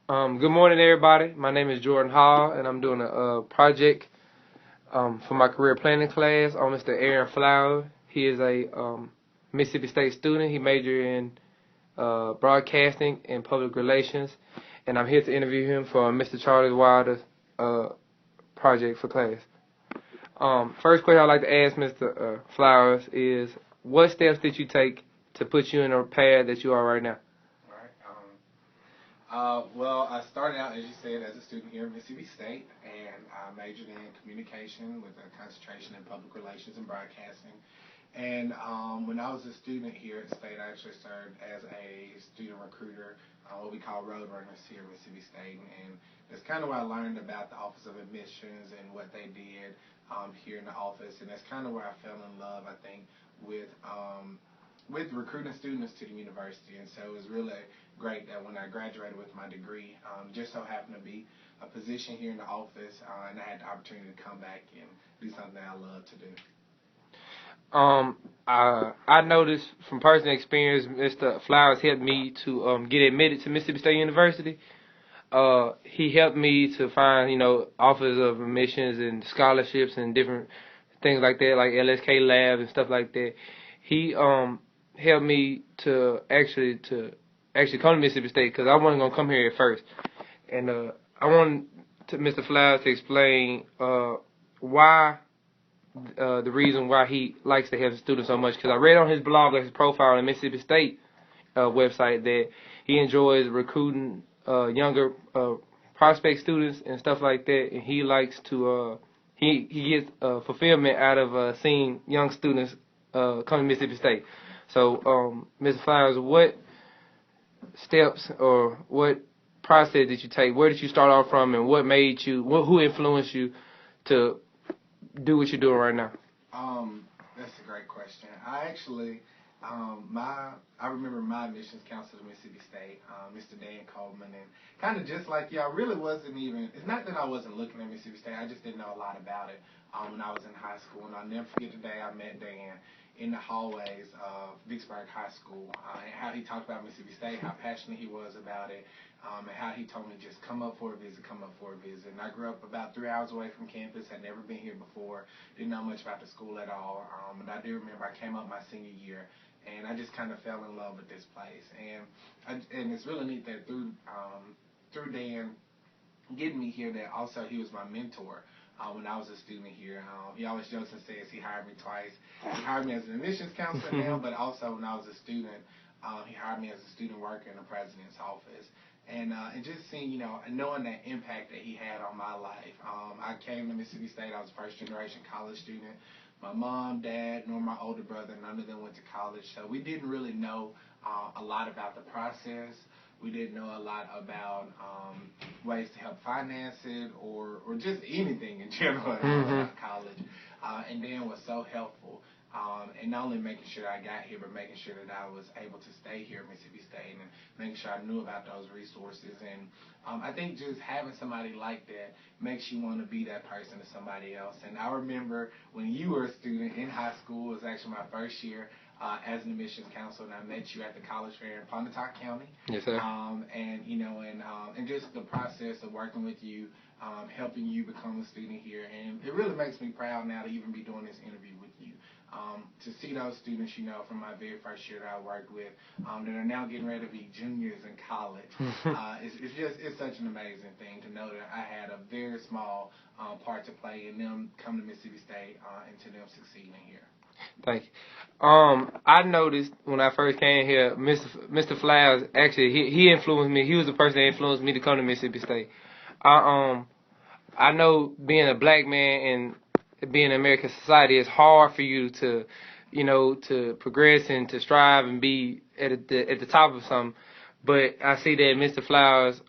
Good morning, everybody. My name is Jordan Hall, and I'm doing a project for my career planning class on Mr. Erron Flower. He is a Mississippi State student. He majored in broadcasting and public relations, and I'm here to interview him for Mr. Charlie Wilder's project for class. First question I'd like to ask Mr. Flowers is, what steps did you take to put you in a path that you are right now? Well, I started out, as you said, as a student here at Mississippi State, and I majored in communication with a concentration in public relations and broadcasting. And when I was a student here at State, I actually served as a student recruiter, what we call road runners here at Mississippi State. And that's kind of where I learned about the Office of Admissions and what they did here in the office. And that's kind of where I fell in love, I think, with recruiting students to the university. And so it was really great that when I graduated with my degree, just so happened to be a position here in the office, and I had the opportunity to come back and do something I love to do. I noticed from personal experience, Mr. Flowers helped me to get admitted to Mississippi State University. He helped me to find, offers of admissions and scholarships and different things like that, like LSK Labs and stuff like that. He helped me to actually come to Mississippi State because I wasn't gonna come here at first, and I wanted Mr. Flowers to explain why. The reason why he likes to help students so much, because I read on his blog, his profile on the Mississippi State website, that he enjoys recruiting younger prospect students and stuff like that, and he likes to he gets fulfillment out of seeing young students come to Mississippi State. So, Mr. Flowers, what steps or what process did you take? Where did you start off from, and what made you? Who influenced you to do what you're doing right now? That's a great question. I actually, I remember my admissions counselor at Mississippi State, Mr. Dan Coleman, and kind of just like you, I really wasn't even, it's not that I wasn't looking at Mississippi State, I just didn't know a lot about it when I was in high school. And I'll never forget the day I met Dan in the hallways of Vicksburg High School, and how he talked about Mississippi State, how passionate he was about it, and how he told me just come up for a visit. And I grew up about 3 hours away from campus, had never been here before, didn't know much about the school at all, and I do remember I came up my senior year, and I just kind of fell in love with this place. And it's really neat that through Dan getting me here, that also he was my mentor. When I was a student here, he always jokes and says he hired me twice. He hired me as an admissions counselor now, but also when I was a student, he hired me as a student worker in the president's office. And just seeing, knowing that impact that he had on my life. I came to Mississippi State. I was a first-generation college student. My mom, dad, nor my older brother, none of them went to college. So we didn't really know a lot about the process. We didn't know a lot about ways to help finance it or just anything in general about college. And Dan was so helpful. And not only making sure I got here, but making sure that I was able to stay here at Mississippi State and making sure I knew about those resources. And I think just having somebody like that makes you want to be that person to somebody else. And I remember when you were a student in high school, it was actually my first year as an admissions counselor, and I met you at the college fair in Pontotoc County. Yes, sir. And just the process of working with you, helping you become a student here. And it really makes me proud now to even be doing this interview with you. To see those students, from my very first year that I worked with, that are now getting ready to be juniors in college, it's such an amazing thing to know that I had a very small part to play in them coming to Mississippi State and to them succeeding here. Thank you. I noticed when I first came here, Mr. Flowers, actually, he influenced me. He was the person that influenced me to come to Mississippi State. I know being a black man and being in American society, it's hard for you to, to progress and to strive and be at the top of something. But I see that Mr. Flowers